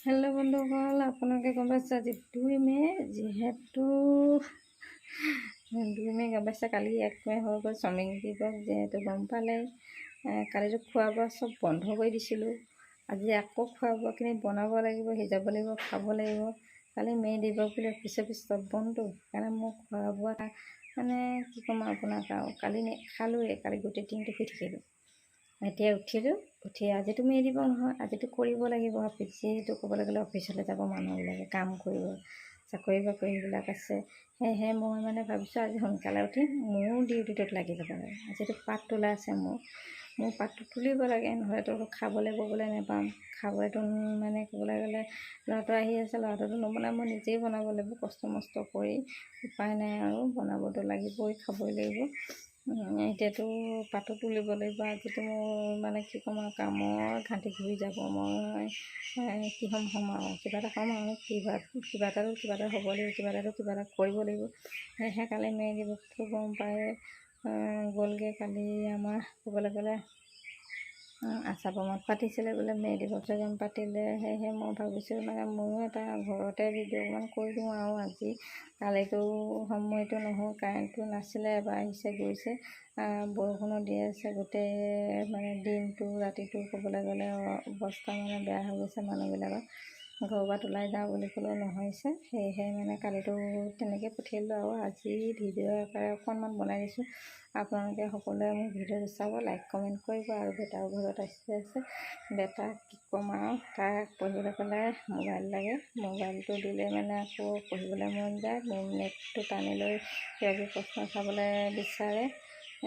Hello' বন্ধুসকল, আপোনালোকে গম পাইছে আজি 2 মে, যিহেতু 2 মে গম পাইছে। কালি 1 মে হৈ গ'ল শ্ৰমিক দিৱস, যিহেতু গম পালে। কালিতো খোৱা বোৱা চব বন্ধ কৰি দিছিলোঁ। আজি আকৌ খোৱা বোৱাখিনি বনাব লাগিব, সিজাব লাগিব, খাব লাগিব। কালি মে দিৱস বুলি অফিচ চব বন্ধ, সেইকাৰণে মোক খোৱা বোৱা মানে কি ক'ম আপোনাক আৰু কালি খালোঁৱে। কালি গোটেই দিনটো শুই থাকিলোঁ। এতিয়া উঠিলোঁ, উঠি আজিতো মে দিব নহয়, আজিতো কৰিব লাগিব অফিচ। যিহেতু ক'বলৈ গ'লে অফিচলৈ যাব মানুহবিলাকে, কাম কৰিব, চাকৰি বাকৰিবিলাক আছে। সেয়েহে মই মানে ভাবিছোঁ আজি সোনকালে উঠি মোৰো ডিউটিটোত লাগি যাব লাগে। আজিতো পাত তোলা আছে মোৰ পাতটো তুলিব লাগে, নহ'লেতো খাবলৈ ববলৈ নাপাম। খাবলৈতো মানে ক'বলৈ গ'লে ল'ৰাটো আহি আছে, ল'ৰাটোতো নবনাই, মই নিজেই বনাব লাগিব কষ্ট মষ্ট কৰি। উপায় নাই আৰু বনাবতো লাগিবই, খাবই লাগিব। এতিয়াতো পাতো তুলিব লাগিব। আজিতো মোৰ মানে কি ক'ম আৰু কামৰ ঘাটি ঘূৰি যাব। মই কি হ'ম আৰু কিবা এটা হ'ম আৰু কিবা এটা হ'ব লাগিব, কিবা এটা কৰিব লাগিব। সেয়েহে কালি মে দিৱসটো গম পাই গ'লগৈ। কালি আমাৰ ক'বলৈ গ'লে আশা প্ৰমোদ পাতিছিলে বোলে, মে দিৱস পাতিলে। সেয়েহে মই ভাবিছোঁ মানে ময়ো এটা ঘৰতে ভিডিঅ' অকণমান কৰি দিওঁ আৰু আজি। কালিতো সময়টো নহয়, কাৰেণ্টটো নাছিলে, এবাৰ আহিছে গৈছে, বৰষুণো দি আছে গোটেই মানে দিনটো ৰাতিটো। ক'বলৈ গ'লে অৱস্থা মানে বেয়া হৈ গৈছে মানুহবিলাকৰ। ঘৰৰ পৰা ওলাই যাওঁ বুলি ক'লেও নহৈছে। সেয়েহে মানে কালিতো তেনেকৈ পঠিয়ালোঁ আৰু আজি ভিডিঅ' আকাৰে অকণমান বনাই দিছোঁ। আপোনালোকে সকলোৱে মোৰ ভিডিঅ'টো চাব, লাইক কমেণ্ট কৰিব। আৰু বেটাও ঘৰত আছে। বেটা কি ক'ম আৰু, তাক পঢ়িবলৈ ক'লে মোবাইল লাগে। মোবাইলটো দিলে মানে আকৌ পঢ়িবলৈ মন যায়। মোৰ নেটটো টানি লৈ কিবাকিবি প্ৰশ্ন চাবলৈ বিচাৰে।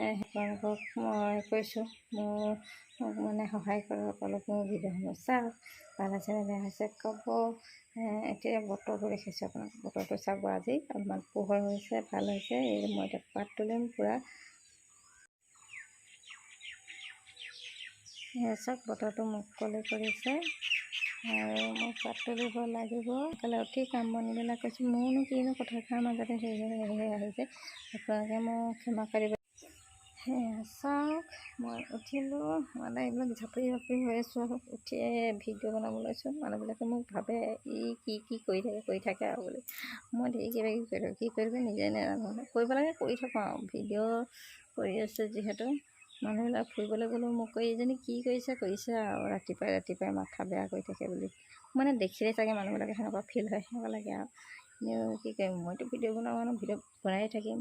আপোনালোকক মই কৈছোঁ, মোক মানে সহায় কৰক, অলপ মোৰ ভিডিঅ'সমূহ চাওক। ভাল হৈছে নে বেয়া হৈছে ক'ব। এতিয়া বতৰটো দেখিছোঁ, আপোনাক বতৰটো চাব। আজি অলপমান পোহৰ হৈছে, ভাল হৈছে। মই এতিয়া পাত তুলিম পূৰা। চাওক বতৰটো মুকলি কৰিছে আৰু মই পাত তুলিব লাগিব। সোনকালে উঠি কাম বনবিলাক কৈছোঁ। মোৰনো কিনো কথাষাৰ মাজতে সেয়ে আহিছে, আপোনালোকে মোক ক্ষমা কৰিব। চাওক মই উঠিলোঁ, মানে এইবিলাক ঝাপৰি হৈ আছোঁ আৰু উঠিয়ে ভিডিঅ' বনাব লৈছোঁ। মানুহবিলাকে মোক ভাবে ই কি কৰি থাকে আৰু বুলি। মই ধেৰ কিবাকিবি কৰি থাকোঁ, কি কৰিব নিজে নাজানো। কৰিব লাগে কৰি থাকোঁ আৰু ভিডিঅ' কৰি আছোঁ যিহেতু। মানুহবিলাক ফুৰিবলৈ গ'লেও মোক এইজনী কি কৰিছে আৰু ৰাতিপুৱাই মাথা বেয়া কৰি থাকে বুলি মানে দেখিলে চাগে মানুহবিলাকে সেনেকুৱা ফিল হয়, সেনেকুৱা লাগে আৰু। কি কৰিম, মইতো ভিডিঅ' বনাব মানুহ, ভিডিঅ' বনাই থাকিম।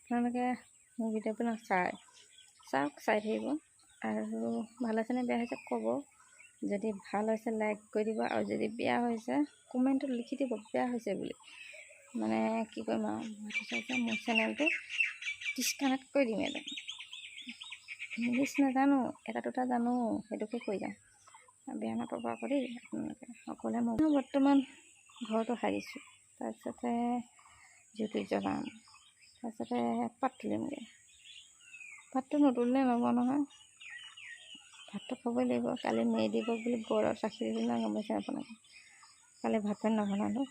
আপোনালোকে মোৰ ভিডিঅ'বিলাক চাওক, চাই থাকিব। আৰু ভাল হৈছেনে বেয়া হৈছে ক'ব। যদি ভাল হৈছে লাইক কৰি দিব, আৰু যদি বেয়া হৈছে কমেণ্টত লিখি দিব বেয়া হৈছে বুলি। মানে কি কৰিম আৰু, মোৰ চেনেলটো ডিছকানেক্ট কৰি দিম। একদম ইংলিছ নাজানো, এটা দুটা জানো, সেইটোকে কৈ যাম। বেয়া নাপাব আকৌ দেই আপোনালোকে সকলোৱে। মই বৰ্তমান ঘৰটো সাৰিছোঁ, তাৰপিছতে জুইটো জ্বলাম, তাৰপিছতে পাত তুলিমগৈ। ভাতটো নুতুলিলে নহ'ব নহয়, ভাতটো খাবই লাগিব। কালি মে দিৱস বুলি বৰত ৰাখি দিলোঁ নহয়, গম পাইছে আপোনালোকে। কালি ভাত পানী নবনালোঁ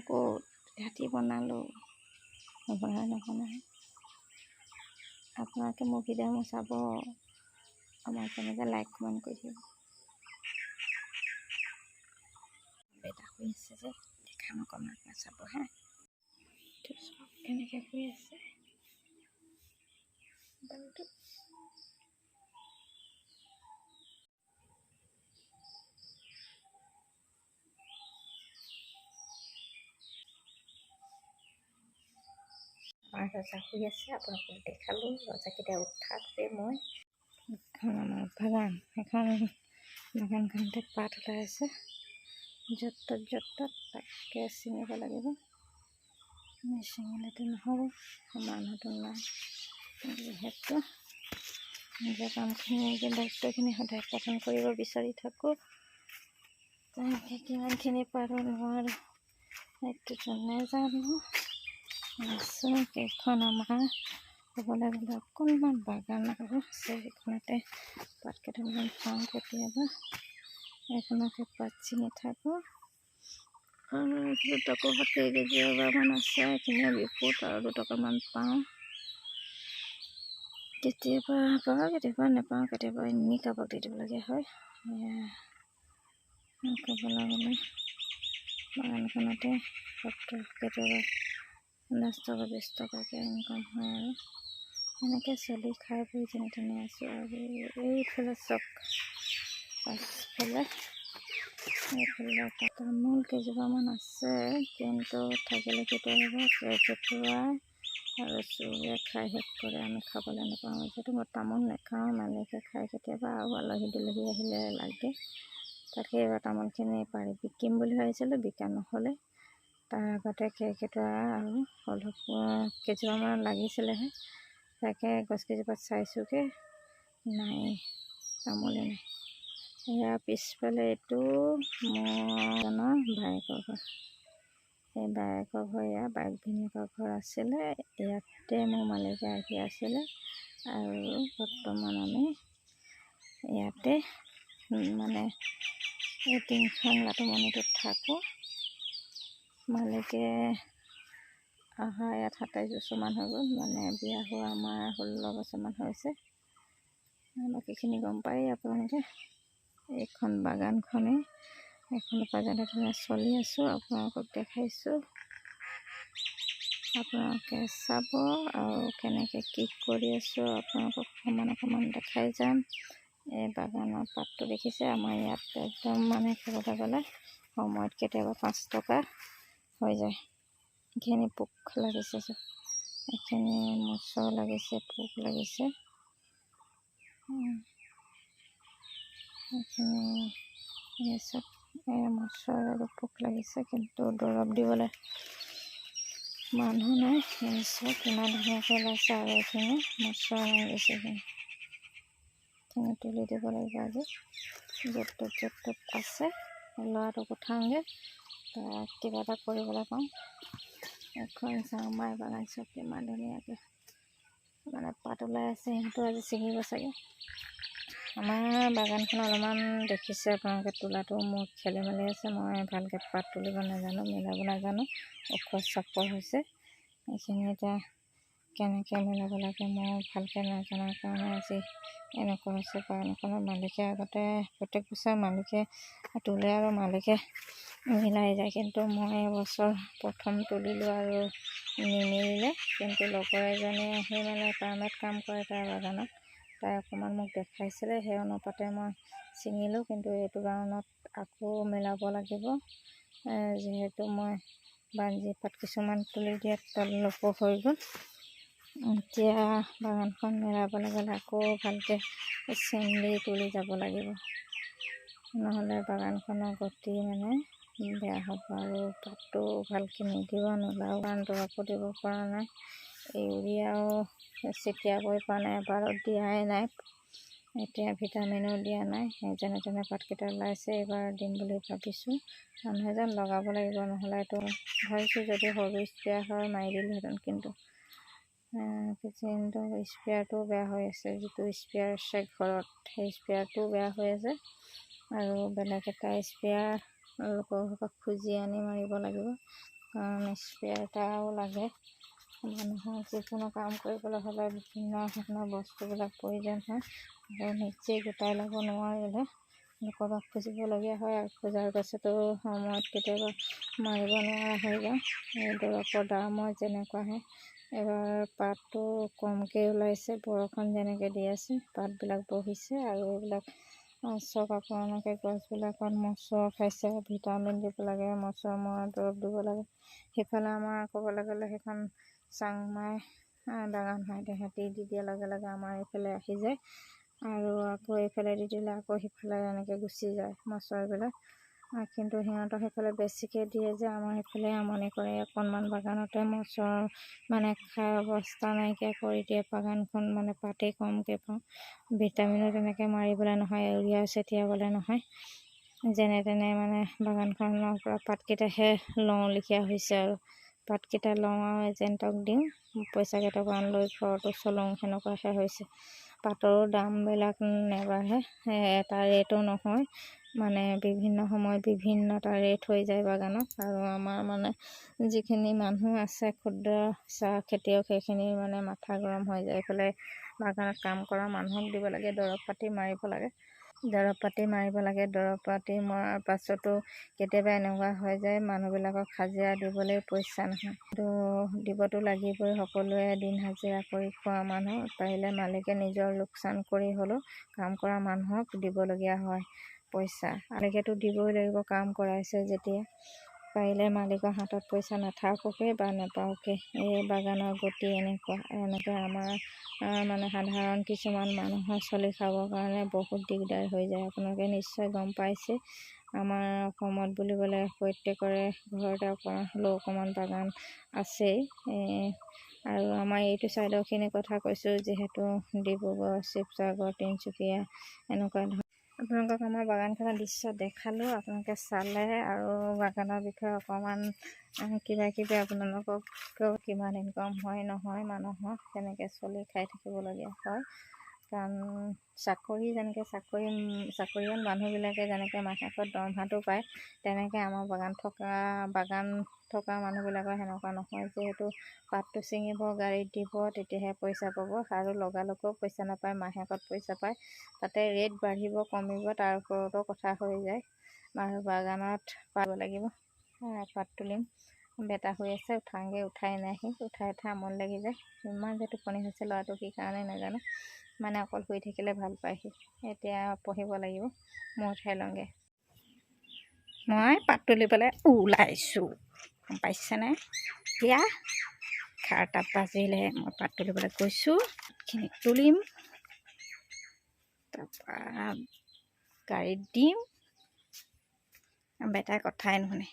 ক'ত, ৰাতি বনালোঁ। নবনাই আপোনালোকে মোৰ ভিডিঅ'সমূহ চাব, আমাৰ তেনেকৈ লাইক কমেণ্ট কৰি দিব। বেটা শুই আছে যে দেখা নকমা চাব হা। চব কেনেকৈ শুই আছে বাৰুটো। আমাৰ ৰজা শুই আছে, আপোনালোকক দেখালোঁ। ৰজাকেইটা উঠাতে মই আমাৰ বাগান, বাগানখনতে পাত ওলাই আছে য'ত ত'ত, তাকে ছিঙিব লাগিব। নিছিঙিলেতো নহ'ব, মানুহটো নাই যিহেতু। নিজৰ কামখিনি, নিজৰ দায়িত্বখিনি সদায় পালন কৰিব বিচাৰি থাকোঁ। তেনেকৈ কিমানখিনি পাৰোঁ নোৱাৰোঁ সেইটোতো নাজানো। কেইখন আমাৰ ক'বলৈ গ'লে অকণমান বাগান আৰু আছে, সেইখনতে পাত কেইটামান পাওঁ কেতিয়াবা। এইখনতে পাত ছিঙি থাকোঁ। টকৌ পাত কেইবামান আছে, এইখিনিয়ে বিপুত আৰু 2 টকামান পাওঁ। কেতিয়াবা পাওঁ, কেতিয়াবা নাপাওঁ, কেতিয়াবা এনেই কাৰোবাক দি দিবলগীয়া হয়। ক'বলৈ গ'লে বাগানখনতে কেতিয়াবা 10 টকা 20 টকাকৈ ইনকাম হয় আৰু এনেকৈ চলি খাই বৈ যেনে তেনে আছোঁ। আৰু এইফালে চক পাছফালে এইফালে তামোল কেইজোপামান আছে, কিন্তু থাকিলে কেতিয়াবা কেঁকুৰা আৰু চোৰে খাই শেষ কৰে, আমি খাবলৈ নাপাওঁ। যিহেতু মই তামোল নাখাওঁ, মালিকে খাই কেতিয়াবা, আৰু আলহী দুলহী আহিলে লাগে। তাকে এইবাৰ তামোলখিনি পাৰি বিকিম বুলি ভাবিছিলোঁ, বিকা নহ'লে। তাৰ আগতে কেৰ্কেটুৱা আৰু অলপ কেইজোপামান লাগিছিলেহে, তাকে গছকেইজোপাত চাইছোঁগৈ, নাই, তামোলে নাই। ইয়াৰ পিছফালে এইটো মোৰ ভায়েকৰ ঘৰ। সেই বায়েকৰ ঘৰ, ইয়াৰ বাইক ভিনিয়েকৰ ঘৰ আছিলে। ইয়াতে মোৰ মালিকে আহি আছিলে, আৰু বৰ্তমান আমি ইয়াতে মানে এই টিংখাং লাটুমণিটোত থাকোঁ। মালিকে অহা ইয়াত 27 বছৰমান হৈ গ'ল, মানে বিয়া হোৱা আমাৰ 16 বছৰমান হৈছে। বাকীখিনি গম পায়েই আপোনালোকে। এইখন বাগানখনেই এইখনৰ পৰা যেনে চলি আছোঁ, আপোনালোকক দেখাইছোঁ। আপোনালোকে চাব, আৰু কেনেকৈ কি কৰি আছোঁ আপোনালোকক অকণমান দেখাই যাম। এই বাগানৰ পাতটো দেখিছে, আমাৰ ইয়াত একদম মানে ক'বলৈ গ'লে সময়ত কেতিয়াবা 5 টকা হৈ যায়। এইখিনি পোক লাগিছে, এইখিনি মচৰ লাগিছে, পোক লাগিছে। এইখিনি চব মচৰ আৰু পোক লাগিছে, কিন্তু দৰৱ দিবলৈ মানুহ নাই। চব কিমান ধুনীয়াকৈ ওলাইছে, আৰু এইখিনি মচৰ মাৰিছে। এইখিনি তুলি দিব লাগিব আজি, য'ত ত'ত আছে। ল'ৰাটোক উঠাওঁগৈ, তাক কিবা এটা কৰিবলৈ পাওঁ। এখন চাওঁ মাই বাগান চব কিমান ধুনীয়াকৈ মানে পাত ওলাই আছে। সিহঁতো আজি ছিঙিব চাগে। আমাৰ বাগানখন অলপমান দেখিছে আপোনালোকে, তোলাটো মোৰ খেলি মেলি আছে। মই ভালকৈ পাত তুলিব নাজানো, মিলাব নাজানো, ওখ চাপৰ হৈছে। এইখিনি এতিয়া কেনেকৈ মিলাব লাগে মই ভালকৈ নাজানাৰ কাৰণে আজি এনেকুৱা হৈছে। বাগানখনৰ মালিকে আগতে প্ৰত্যেক বছৰ মালিকে তোলে আৰু মালিকে মিলাই যায়, কিন্তু মই এবছৰ প্ৰথম তুলিলোঁ আৰু নিমিলিলে। কিন্তু লগৰ এজনী আহি মানে পাৰ্মানেণ্ট কাম কৰে তাৰ বাগানত, তাই অকণমান মোক দেখাইছিলে, সেই অনুপাতে মই ছিঙিলোঁ। কিন্তু এইটো কাৰণত আকৌ মিলাব লাগিব, যিহেতু মই বাঞ্জি পাত কিছুমান তুলি দিয়াত তলপ হৈ গ'ল। এতিয়া বাগানখন মিলাবলৈ গ'লে আকৌ ভালকৈ চেন্দি তুলি যাব লাগিব, নহ'লে বাগানখনৰ গতি মানে বেয়া হ'ব, আৰু পাতটো ভালকৈ নিদিব নোলাও। কাৰণ দৰৱো দিব পৰা নাই, ইউৰিয়াও ছটিয়াবই পৰা নাই, এবাৰত দিয়াই নাই। এতিয়া ভিটামিনো দিয়া নাই, যেনে তেনে পাতকেইটা ওলাইছে। এইবাৰ দিম বুলি ভাবিছোঁ, মানুহ এজন লগাব লাগিব, নহ'লে এইটো ভাবিছোঁ যদি সৰু স্প্ৰেয়াৰ হয় মাৰি দিলোঁহেঁতেন। কিন্তু স্প্ৰেয়াৰটোও বেয়া হৈ আছে, যিটো স্প্ৰেয়াৰ আছে ঘৰত সেই স্প্ৰেয়াৰটোও বেয়া হৈ আছে, আৰু বেলেগ এটা স্প্ৰেয়াৰ লোকৰ পৰা খুজি আনি মাৰিব লাগিব। কাৰণ স্প্ৰেয়াৰ এটাও লাগে। মানুহৰ যিকোনো কাম কৰিবলৈ হ'লে বিভিন্ন ধৰণৰ বস্তুবিলাক প্ৰয়োজন হয়, আৰু নিজেই গোটাই ল'ব নোৱাৰিলে লোকৰ পৰা খুজিবলগীয়া হয়, আৰু খোজাৰ পাছতো সময়ত কেতিয়াবা মাৰিব নোৱাৰা হৈ যায়। এই দৰৱৰ দামো যেনেকুৱাহে, এবাৰ পাতটো কমকৈ ওলাইছে, বৰষুণ যেনেকৈ দি আছে পাতবিলাক বহিছে। আৰু এইবিলাক চব আপোনালোকে গছবিলাকত মচৰ খাইছে, ভিটামিন দিব লাগে, মচৰ মৰা দৰৱ দিব লাগে। সেইফালে আমাৰ ক'বলৈ গ'লে সেইখন চাংমাই বাগান হয়, তেহেঁতি দি দিয়াৰ লগে লগে আমাৰ এইফালে আহি যায়, আৰু আকৌ এইফালে দি দিলে আকৌ সিফালে এনেকৈ গুচি যায় মচৰবিলাক। কিন্তু সিহঁতৰ সেইফালে বেছিকৈ দিয়ে যে আমাৰ সেইফালে আমনি কৰে। অকণমান বাগানতে মচৰ মানে খাই অৱস্থা নাইকিয়া কৰি দিয়ে বাগানখন, মানে পাতেই কমকৈ পাওঁ। ভিটামিনো তেনেকৈ মাৰিবলৈ নহয়, ইউৰিয়া ছটিয়াবলৈ নহয়, যেনে তেনে মানে বাগানখনৰ পৰা পাতকেইটাহে লওঁ লিখীয়া হৈছে। আৰু পাতকেইটা লওঁ আৰু এজেণ্টক দিওঁ, পইচা কেইটকামান লৈ ঘৰটো চলাওঁ, সেনেকুৱাহে হৈছে। পাতৰো দামবিলাক নেবাঢ়ে, এটা ৰেটো নহয়, মানে বিভিন্ন সময়ত বিভিন্ন এটা ৰেট হৈ যায় বাগানত। আৰু আমাৰ মানে যিখিনি মানুহ আছে ক্ষুদ্ৰ চাহ খেতিয়ক, সেইখিনি মানে মাথা গৰম হৈ যায়। এইফালে বাগানত কাম কৰা মানুহক দিব লাগে, দৰৱ পাতি মাৰিব লাগে। দৰৱ পাতি মাৰিব লাগে। দৰৱ পাতি মৰাৰ পাছতো কেতিয়াবা এনেকুৱা হৈ যায় মানুহবিলাকক হাজিৰা দিবলৈ পইচা নহয়, তো দিবতো লাগিবই। সকলোৱে দিন হাজিৰা কৰি খোৱা মানুহ, পাৰিলে মালিকে নিজৰ লোকচান কৰি হ'লেও কাম কৰা মানুহক দিবলগীয়া হয় পইচা। মালিকেতো দিবই লাগিব, কাম কৰাইছে যেতিয়া। পাৰিলে মালিকৰ হাতত পইচা নাথাকোকে বা নাপাওকে। এই বাগানৰ গতি এনেকৈ আমাৰ মানে সাধাৰণ কিছুমান মানুহৰ চলি খাবৰ কাৰণে বহুত দিগদাৰ হৈ যায়। আপোনালোকে নিশ্চয় গম পাইছে। আমাৰ অসমত বুলিবলৈ প্ৰত্যেকৰে ঘৰতে অকণমান হ'লেও অকণমান বাগান আছেই। আৰু আমাৰ এইটো ছাইডৰখিনি কথা কৈছোঁ, যিহেতু ডিব্ৰুগড়, শিৱসাগৰ, তিনিচুকীয়া এনেকুৱা ধৰণৰ আপোনালোকক আমাৰ বাগানখনৰ দৃশ্য দেখালোঁ। আপোনালোকে চালে আৰু বাগানৰ বিষয়ে অকণমান কিবা কিবি আপোনালোকক কিমান ইনকম হয় নহয়, মানুহৰ কেনেকৈ চলি খাই থাকিবলগীয়া হয়। কাৰণ যেনেকৈ চাকৰিয়াল মানুহবিলাকে যেনেকৈ মাহেকত দৰমহাটো পায়, তেনেকৈ আমাৰ বাগান থকা মানুহবিলাকৰ সেনেকুৱা নহয়। যিহেতু পাতটো ছিঙিব, গাড়ীত দিব, তেতিয়াহে পইচা পাব, আৰু লগালগেও পইচা নাপায়, মাহেকত পইচা পায়। তাতে ৰেট বাঢ়িব কমিব তাৰ ওপৰতো কথা হৈ যায়। আৰু বাগানত পাব লাগিব। পাত তুলিম, বেটা হৈ আছে, উঠাই নাহি, উঠাই আমনি লাগি যায়। ইমান যে টোপনি হৈছে ল'ৰাটো, কি কাৰণে নাজানো, মানে অকল শুই থাকিলে ভাল পায় সি। এতিয়া পঢ়িব লাগিব, মই উঠাই লওঁগৈ। মই পাত তুলিবলৈ ওলাইছোঁ, গম পাইছেনে? এতিয়া 11টা বাজিলে, মই পাত তুলিবলৈ গৈছোঁ। পাতখিনি তুলিম, তাৰপৰা গাড়ীত দিম। বেটাই কথাই নুশুনে,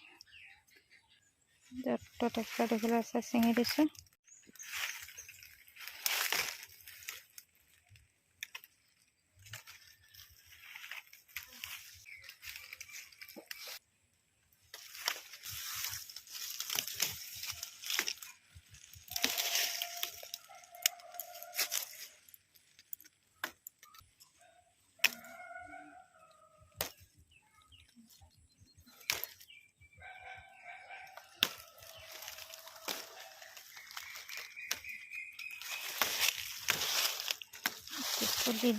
য'ত ট্ৰেক্টৰ দেখিবলৈ আছে ছিঙি দিছোঁ।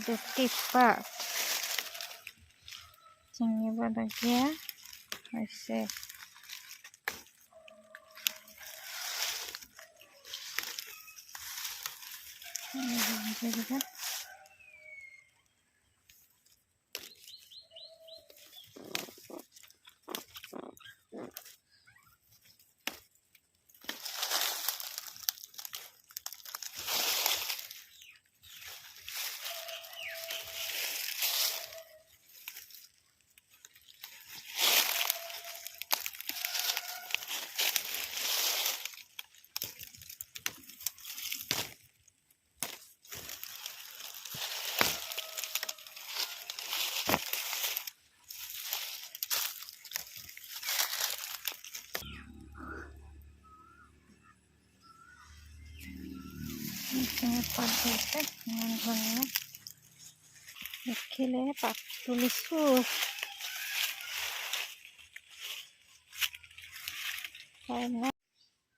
দুটি পাত ছিঙিবলগীয়া হৈছে। পাত হৈছে ইমান ধুনীয়া দেখিলে। পাত তুলিছোঁ,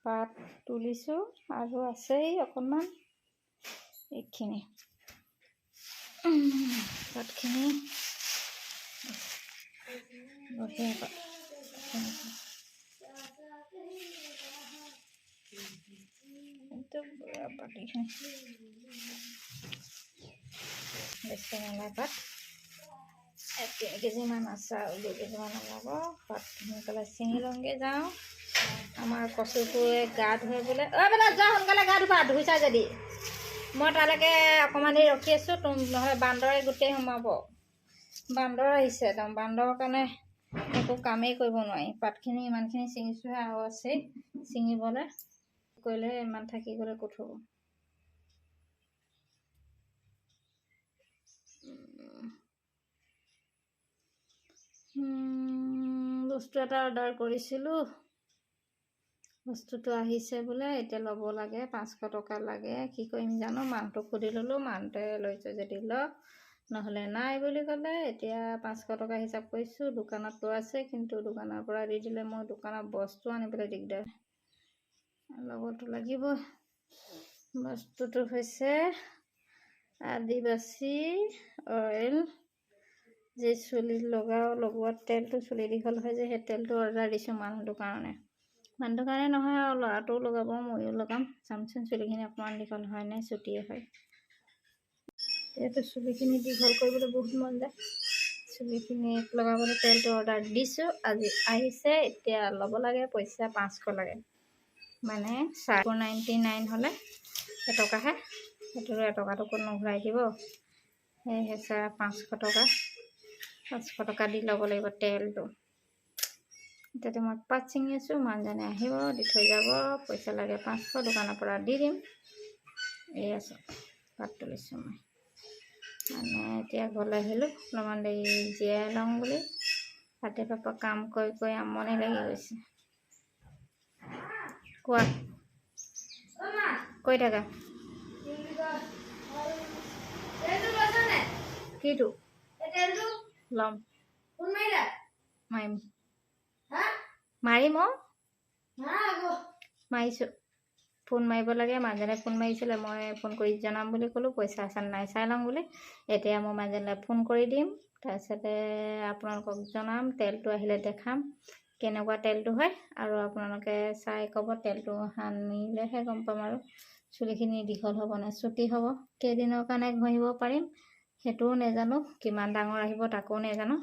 পাত তুলিছোঁ আৰু আছেই অকণমান। এইখিনি পাতখিনি বঢ়িয়া পাত। বুঢ়া পাতিখিনি বেছি নালাগে পাত। 3 কেজিমান আছে আৰু 2 কেজিমান ওলাব। পাত সোনকালে ছিঙি লওঁগৈ, যাওঁ। আমাৰ কচুটোৱে গা ধুৱে বোলে। বেটা যোৱা, সোনকালে গা ধুবা, ধুইছা যদি। মই তালৈকে অকণমান দেৰি ৰখি আছোঁ, নহ'লে বান্দৰে গোটেই সোমাব। বান্দৰ আহিছে একদম, বান্দৰৰ কাৰণে একো কামেই কৰিব নোৱাৰি। পাতখিনি ইমানখিনি ছিঙিছোঁহে, আৰু আছেই ছিঙিবলৈ। কৰিলে ইমান থাকি গ'লে ক'ত হ'ব। বস্তু এটা অৰ্ডাৰ কৰিছিলোঁ, বস্তুটো আহিছে বোলে। এতিয়া ল'ব লাগে, 500 টকা লাগে। কি কৰিম জানো, মানুহটোক সুধি ল'লোঁ। মানুহটোৱে লৈছে যদি লওক, নহ'লে নাই বুলি ক'লে। এতিয়া 500 টকা হিচাপ কৰিছোঁ। দোকানত আছে, কিন্তু দোকানৰ পৰা দি দিলে মই দোকানৰ বস্তু আনিবলৈ দিগদাৰ, ল'বতো লাগিব। বস্তুটো হৈছে আদিবাসী অইল যে চুলিত লগোৱা তেলটো চুলি দীঘল হয় যে সেই তেলটো অৰ্ডাৰ দিছোঁ মানুহটোৰ কাৰণে নহয় আৰু ল'ৰাটোও লগাব, ময়ো লগাম। চামচোন চুলিখিনি অকণমান দীঘল হয় নে চুটিয়ে হয়। এতিয়াতো চুলিখিনি দীঘল কৰিবলৈ বহুত মন যায়। চুলিখিনিত লগাবলৈ তেলটো অৰ্ডাৰ দিছোঁ, আজি আহিছে। এতিয়া ল'ব লাগে পইচা 500 লাগে, মানে 499 হ'লে এটকাহে, সেইটো এটকাটো ক'ত ঘূৰাই দিব, সেয়েহে 500 টকা 500 টকা দি ল'ব লাগিব তেলটো। এতিয়াতো মই পাত ছিঙি আছোঁ, মানুহজনে আহিব দি থৈ যাব, পইচা লাগে 500, দোকানৰ পৰা দি দিম। এই আছে পাত তুলিছোঁ মই, মানে এতিয়া ঘৰলৈ আহিলোঁ অলপমান দেৰি জীয়াই লওঁ বুলি। ৰাতিপুৱা কাম কৰি আমনি লাগি গৈছে। কোৱা, কৈ থাকা। কিটো ল'ম, মাৰিম মাৰিছোঁ। ফোন মাৰিব লাগে, মানুহজনে ফোন মাৰিছিলে, মই ফোন কৰি জনাম বুলি ক'লোঁ, পইচা আছে নাই চাই ল'ম বুলি। এতিয়া মই মানুহজনলৈ ফোন কৰি দিম, তাৰপিছতে আপোনালোকক জনাম, তেলটো আহিলে দেখাম কেনেকুৱা তেলটো হয়, আৰু আপোনালোকে চাই ক'ব। তেলটো সানিলেহে গম পাম আৰু চুলিখিনি দীঘল হ'ব নে চুটি হ'ব, কেইদিনৰ কাৰণে ঘঁহিব পাৰিম সেইটোও নাজানো, কিমান ডাঙৰ আহিব তাকো নাজানো।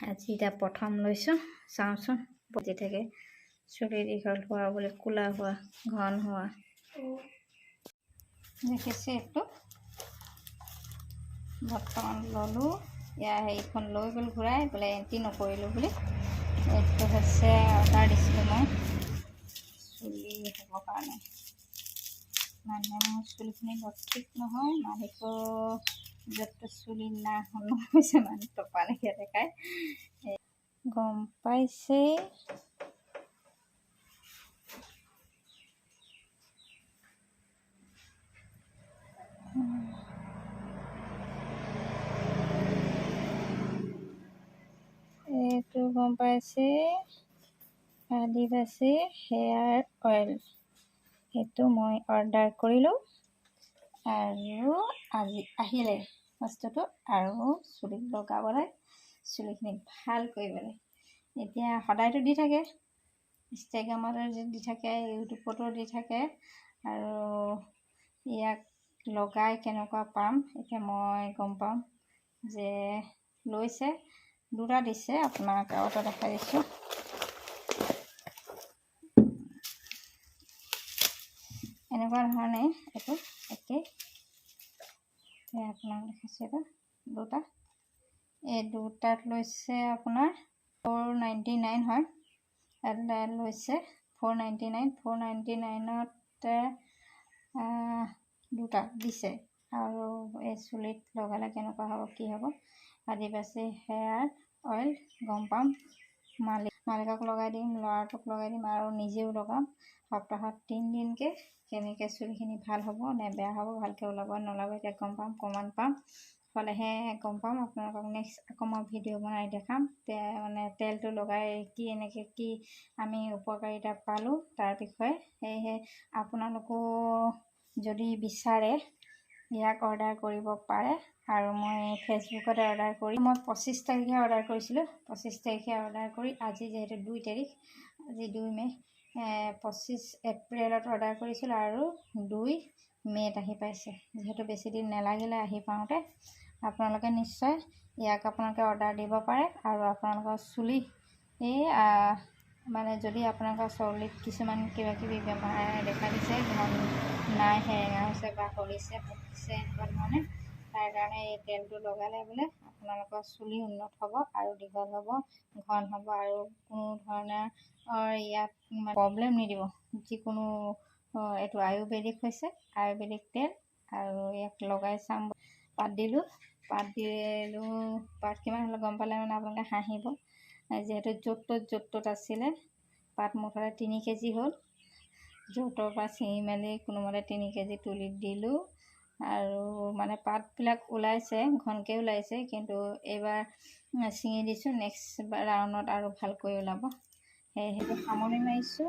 আজি এতিয়া প্ৰথম লৈছোঁ, চাওঁচোন পতি থাকে চুলি দীঘল হোৱা বুলি, ক'লা হোৱা, ঘন হোৱা দেখিছে। এইটো বৰ্তমান ল'লোঁ, ইয়াৰ হেৰিখন লৈ গ'ল ঘূৰাই, বোলে এণ্ট্ৰি নকৰিলোঁ বুলি। এইটো হৈছে অৰ্ডাৰ দিছিলোঁ মই চুলি হ'বৰ কাৰণে, মানে মোৰ চুলিখিনি বৰ ঠিক নহয়, মালিকো য'ত চুলি হৈছে মানে টপা লেখীয়া দেখায়, গম পাইছে। এইটো গম পাইছে, আদিবাসী হেয়াৰ অইল, সেইটো মই অৰ্ডাৰ কৰিলোঁ আৰু আজি আহিলে বস্তুটো, আৰু চুলিত লগাবলৈ, চুলিখিনি ভাল কৰিবলৈ। এতিয়া সদায়তো দি থাকে, ইনষ্টাগ্ৰামতো দি থাকে, ইউটিউবতো দি থাকে, আৰু ইয়াক লগাই কেনেকুৱা পাম এতিয়া মই গম পাম। যে লৈছে, দুটা দিছে, আপোনাক আৰু এটা দেখাই দিছোঁ। এনেকুৱা ধৰণে এইটো একেই, আপোনাক দেখাইছোঁ। এইটো দুটা, এই দুটাত লৈছে আপোনাৰ 499 হয়, এটা লৈছে 499। 499ত দুটা দিছে। আৰু এই চুলিত লগালে কেনেকুৱা হ'ব, কি হ'ব, আদিবাসী হেয়াৰ অইল গম পাম। মালিকক লগাই দিম, ল'ৰাটোক লগাই দিম, আৰু নিজেও লগাম। সপ্তাহত 3 দিনকৈ কেনেকৈ চুলিখিনি ভাল হ'ব নে বেয়া হ'ব, ভালকৈ ওলাব নোলাব, এতিয়া গম পাম, প্ৰমাণ পাম, হ'লেহে গম পাম। আপোনালোকক নেক্সট আকৌ মই ভিডিঅ' বনাই দেখাম, মানে তেলটো লগাই এনেকৈ কি আমি উপকাৰিতা পালোঁ তাৰ বিষয়ে। সেয়েহে আপোনালোকো যদি বিচাৰে ইয়াক অৰ্ডাৰ কৰিব পাৰে। আৰু মই ফেচবুকতে অৰ্ডাৰ কৰি, মই 25 তাৰিখে অৰ্ডাৰ কৰিছিলোঁ। 25 তাৰিখে অৰ্ডাৰ কৰি, আজি যিহেতু 2 তাৰিখ, আজি 2 মে', 25 এপ্ৰিলত অৰ্ডাৰ কৰিছিলোঁ আৰু 2 মে'ত আহি পাইছে। যিহেতু বেছি দিন নালাগিলে আহি পাওঁতে, আপোনালোকে নিশ্চয় ইয়াক আপোনালোকে অৰ্ডাৰ দিব পাৰে। আৰু আপোনালোকৰ চুলি মানে যদি আপোনালোকৰ চুলিত কিছুমান কিবাকিবি বেমাৰ দেখা দিছে, ঘন নাই, সেৰেঙা হৈছে বা সৰিছে, পকিছে, এনেকুৱা ধৰণে, তাৰ কাৰণে এই তেলটো লগালে বোলে আপোনালোকৰ চুলি উন্নত হ'ব আৰু দীঘল হ'ব, ঘন হ'ব, আৰু কোনো ধৰণৰ ইয়াত প্ৰব্লেম নিদিব। যিকোনো এইটো আয়ুৰ্বেদিক হৈছে, আয়ুৰ্বেদিক তেল, আৰু ইয়াক লগাই চাম। পাত দিলোঁ, পাত কিমান হ'লে গম পালে মানে আপোনালোকে হাঁহিব। যিহেতু য'ত আছিলে, পাত মুঠতে 3 কেজি হ'ল, য'তৰ পৰা ছিঙি মেলি কোনোমতে 3 কেজি তুলি দিলোঁ। আৰু মানে পাতবিলাক ওলাইছে, ঘনকৈ ওলাইছে, কিন্তু এইবাৰ ছিঙি দিছোঁ, নেক্সট ৰাউণ্ডত আৰু ভালকৈ ওলাব। সেয়েহে সামৰণি মাৰিছোঁ।